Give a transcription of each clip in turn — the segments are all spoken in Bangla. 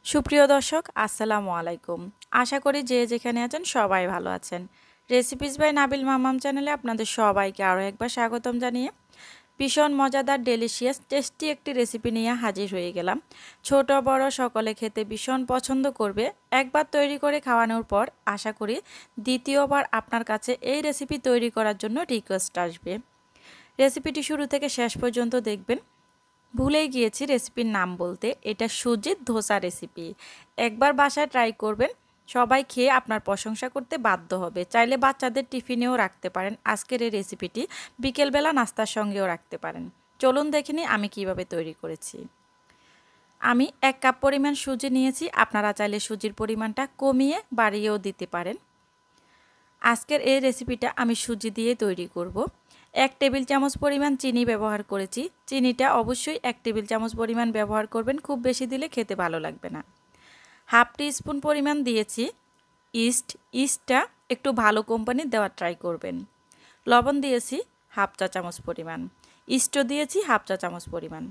সুপ্রিয় দর্শক আসসালামু আলাইকুম। আশা করি যে যেখানে আছেন সবাই ভালো আছেন। রেসিপিস বাই নাবিল মামাম চ্যানেলে আপনাদের সবাইকে আরও একবার স্বাগতম জানিয়ে ভীষণ মজাদার ডেলিশিয়াস টেস্টি একটি রেসিপি নিয়ে হাজির হয়ে গেলাম। ছোট বড় সকলে খেতে ভীষণ পছন্দ করবে। একবার তৈরি করে খাওয়ানোর পর আশা করি দ্বিতীয়বার আপনার কাছে এই রেসিপি তৈরি করার জন্য রিকোয়েস্ট আসবে। রেসিপিটি শুরু থেকে শেষ পর্যন্ত দেখবেন। ভুলেই গিয়েছি রেসিপির নাম বলতে, এটা সুজির ধোসা রেসিপি। একবার বাসায় ট্রাই করবেন, সবাই খেয়ে আপনার প্রশংসা করতে বাধ্য হবে। চাইলে বাচ্চাদের টিফিনেও রাখতে পারেন। আজকের এই রেসিপিটি বিকেলবেলা নাস্তার সঙ্গেও রাখতে পারেন। চলুন দেখে নিই আমি কিভাবে তৈরি করেছি। আমি 1 কাপ পরিমাণ সুজি নিয়েছি। আপনারা চাইলে সুজির পরিমাণটা কমিয়ে বাড়িয়েও দিতে পারেন। আজকের এই রেসিপিটা আমি সুজি দিয়ে তৈরি করব। 1 টেবিল চামচ পরিমাণ চিনি ব্যবহার করেছি। চিনিটা অবশ্যই 1 টেবিল চামচ পরিমাণ ব্যবহার করবেন, খুব বেশি দিলে খেতে ভালো লাগবে না। হাফ টিস্পুন পরিমাণ দিয়েছি ইস্টটা একটু ভালো কোম্পানির দেওয়ার ট্রাই করবেন। লবণ দিয়েছি হাফ চা চামচ পরিমাণ, ইস্টও দিয়েছি হাফ চা চামচ পরিমাণ।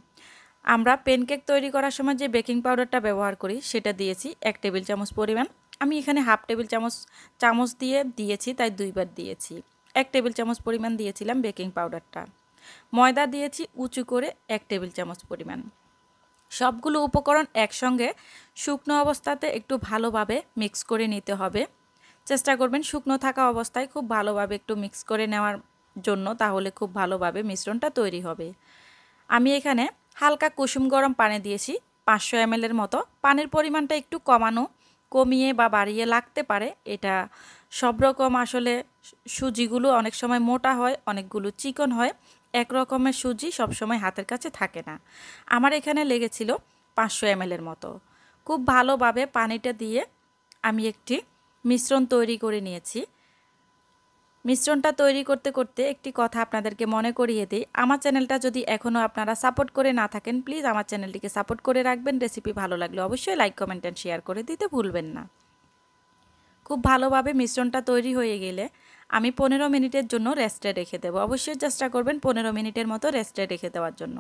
আমরা প্যানকেক তৈরি করার সময় যে বেকিং পাউডারটা ব্যবহার করি সেটা দিয়েছি 1 টেবিল চামচ পরিমাণ। আমি এখানে হাফ টেবিল চামচ দিয়েছি, তাই 2বার দিয়েছি। 1 টেবিল চামচ পরিমাণ দিয়েছিলাম বেকিং পাউডারটা। ময়দা দিয়েছি উঁচু করে 1 টেবিল চামচ পরিমাণ। সবগুলো উপকরণ একসঙ্গে শুকনো অবস্থাতে একটু ভালোভাবে মিক্স করে নিতে হবে। চেষ্টা করবেন শুকনো থাকা অবস্থায় খুব ভালোভাবে একটু মিক্স করে নেওয়ার জন্য, তাহলে খুব ভালোভাবে মিশ্রণটা তৈরি হবে। আমি এখানে হালকা কুসুম গরম পানি দিয়েছি 500 ml মতো। পানির পরিমাণটা একটু কমিয়ে বা বাড়িয়ে লাগতে পারে। এটা সব রকম আসলে সুজিগুলো অনেক সময় মোটা হয়, অনেকগুলো চিকন হয়। এক রকমের সুজি সবসময় হাতের কাছে থাকে না। আমার এখানে লেগেছিল 500 ml মতো। খুব ভালোভাবে পানিটা দিয়ে আমি একটি মিশ্রণ তৈরি করে নিয়েছি। মিশ্রণটা তৈরি করতে করতে একটি কথা আপনাদেরকে মনে করিয়ে দিই। আমার চ্যানেলটা যদি এখনও আপনারা সাপোর্ট করে না থাকেন, প্লিজ আমার চ্যানেলটিকে সাপোর্ট করে রাখবেন। রেসিপি ভালো লাগলে অবশ্যই লাইক কমেন্ট অ্যান্ড শেয়ার করে দিতে ভুলবেন না। খুব ভালোভাবে মিশ্রণটা তৈরি হয়ে গেলে আমি 15 মিনিটের জন্য রেস্টে রেখে দেবো। অবশ্যই চেষ্টা করবেন 15 মিনিটের মতো রেস্টে রেখে দেওয়ার জন্য।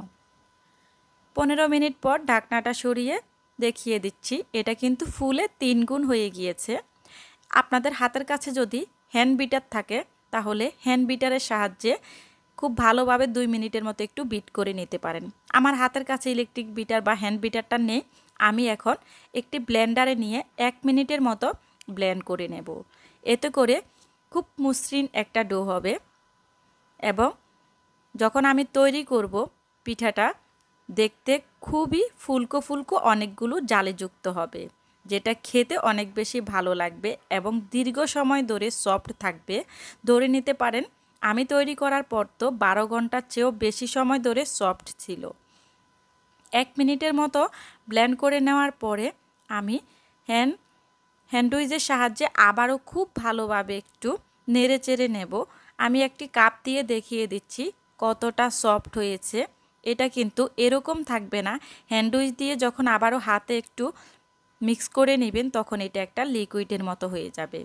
15 মিনিট পর ঢাকনাটা সরিয়ে দেখিয়ে দিচ্ছি, এটা কিন্তু ফুলে 3 গুণ হয়ে গিয়েছে। আপনাদের হাতের কাছে যদি হ্যান্ড বিটার থাকে তাহলে হ্যান্ড বিটারের সাহায্যে খুব ভালোভাবে 2 মিনিটের মতো একটু বিট করে নিতে পারেন। আমার হাতের কাছে ইলেকট্রিক বিটার বা হ্যান্ড বিটারটা নেই। আমি এখন একটি ব্লেন্ডারে নিয়ে 1 মিনিটের মতো ব্লেন্ড করে নেব। এতে করে খুব মসৃণ একটা ডো হবে এবং যখন আমি তৈরি করব পিঠাটা দেখতে খুবই ফুলকো ফুলকো অনেকগুলো জালিযুক্ত হবে, যেটা খেতে অনেক বেশি ভালো লাগবে এবং দীর্ঘ সময় ধরে সফট থাকবে। ধরে নিতে পারেন আমি তৈরি করার পর তো 12 ঘন্টার চেয়েও বেশি সময় ধরে সফট ছিল। 1 মিনিটের মতো ব্লেন্ড করে নেওয়ার পরে আমি হ্যান্ডউইচের সাহায্যে আবারও খুব ভালোভাবে একটু নেড়ে চেড়ে নেব। আমি একটি কাপ দিয়ে দেখিয়ে দিচ্ছি কতটা সফট হয়েছে। এটা কিন্তু এরকম থাকবে না। হ্যান্ডউইচ দিয়ে যখন আবারও হাতে একটু মিক্স করে নেবেন তখন এটা একটা লিকুইডের মতো হয়ে যাবে।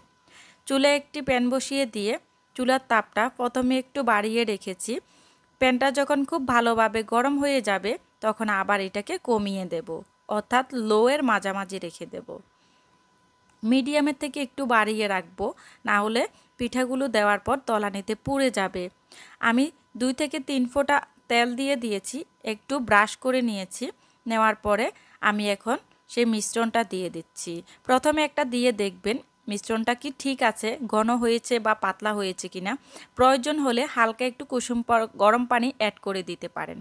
চুলায় একটি প্যান বসিয়ে দিয়ে চুলার তাপটা প্রথমে একটু বাড়িয়ে রেখেছি। প্যানটা যখন খুব ভালোভাবে গরম হয়ে যাবে তখন আবার এটাকে কমিয়ে দেব, অর্থাৎ লোয়ের মাঝামাঝি রেখে দেব। মিডিয়ামের থেকে একটু বাড়িয়ে রাখবো, না হলে পিঠাগুলো দেওয়ার পর তলানিতে পুড়ে যাবে। আমি 2 থেকে 3 ফোঁটা তেল দিয়েছি, একটু ব্রাশ করে নিয়েছি। নেওয়ার পরে আমি এখন সেই মিশ্রণটা দিয়ে দিচ্ছি। প্রথমে একটা দিয়ে দেখবেন মিশ্রণটা কি ঠিক আছে, ঘন হয়েছে বা পাতলা হয়েছে কিনা। প্রয়োজন হলে হালকা একটু গরম পানি অ্যাড করে দিতে পারেন।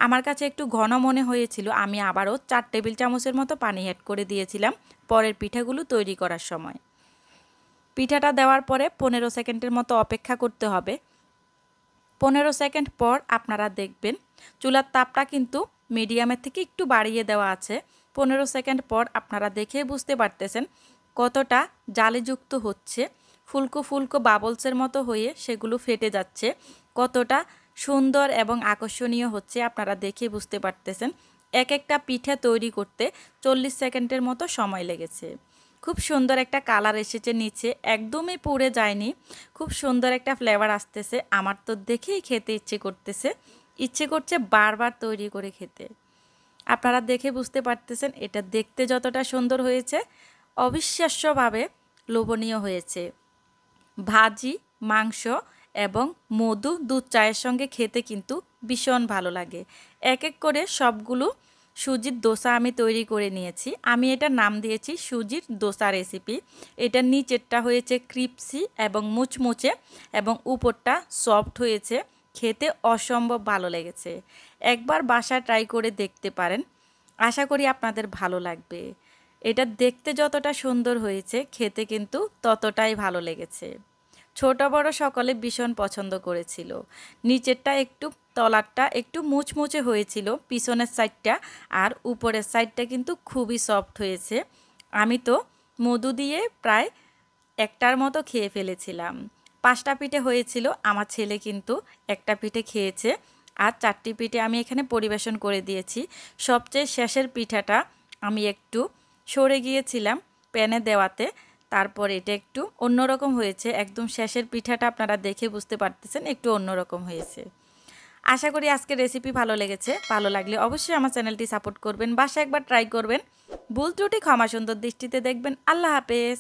আমার কাছে একটু ঘন মনে হয়েছিল, আমি আবারও 4 টেবিল চামচের মতো পানি অ্যাড করে দিয়েছিলাম পরের পিঠাগুলো তৈরি করার সময়। পিঠাটা দেওয়ার পরে 15 সেকেন্ডের মতো অপেক্ষা করতে হবে। 15 সেকেন্ড পর আপনারা দেখবেন চুলার তাপটা কিন্তু মিডিয়ামের থেকে একটু বাড়িয়ে দেওয়া আছে। 15 সেকেন্ড পর আপনারা দেখে বুঝতে পারতেছেন কতটা জালিযুক্ত হচ্ছে। ফুলকো ফুলকো বাবলসের মতো হয়ে সেগুলো ফেটে যাচ্ছে। কতটা সুন্দর এবং আকর্ষণীয় হচ্ছে আপনারা দেখে বুঝতে পারতেছেন। এক একটা পিঠা তৈরি করতে 40 সেকেন্ডের মতো সময় লেগেছে। খুব সুন্দর একটা কালার এসেছে নিচে, একদমই পুড়ে যায়নি। খুব সুন্দর একটা ফ্লেভার আসতেছে। আমার তো দেখেই খেতে ইচ্ছে করছে বারবার তৈরি করে খেতে। আপনারা দেখে বুঝতে পারতেছেন এটা দেখতে যতটা সুন্দর হয়েছে অবিশ্বাস্যভাবে লোভনীয় হয়েছে। ভাজি, মাংস এবং মধু, দুধ চায়ের সঙ্গে খেতে কিন্তু ভীষণ ভালো লাগে। এক এক করে সবগুলো সুজির দোসা আমি তৈরি করে নিয়েছি। আমি এটার নাম দিয়েছি সুজির দোসা রেসিপি। এটার নিচেরটা হয়েছে ক্রিপসি এবং মুচমুচে এবং উপরটা সফট হয়েছে। খেতে অসম্ভব ভালো লেগেছে। একবার বাসায় ট্রাই করে দেখতে পারেন। আশা করি আপনাদের ভালো লাগবে। এটা দেখতে যতটা সুন্দর হয়েছে খেতে কিন্তু ততটাই ভালো লেগেছে। ছোট বড় সকলে ভীষণ পছন্দ করেছিল। নিচেরটা একটু তলারটা একটু মুচমুচে হয়েছিল পিছনের সাইডটা, আর উপরের সাইডটা কিন্তু খুবই সফট হয়েছে। আমি তো মধু দিয়ে প্রায় একটার মতো খেয়ে ফেলেছিলাম। 5টা পিঠে হয়েছিল, আমার ছেলে কিন্তু একটা পিঠে খেয়েছে আর 4টি পিঠে আমি এখানে পরিবেশন করে দিয়েছি। সবচেয়ে শেষের পিঠাটা আমি একটু সরে গিয়েছিলাম প্যানে দেওয়াতে, তারপর এটা একটু অন্যরকম হয়েছে। একদম শেষের পিঠাটা আপনারা দেখে বুঝতে পারতেছেন একটু অন্যরকম হয়েছে। আশা করি আজকের রেসিপি ভালো লেগেছে। ভালো লাগলে অবশ্যই আমার চ্যানেলটি সাপোর্ট করবেন, বাসায় একবার ট্রাই করবেন। ভুল ত্রুটি ক্ষমা সুন্দর দৃষ্টিতে দেখবেন। আল্লাহ হাফেজ।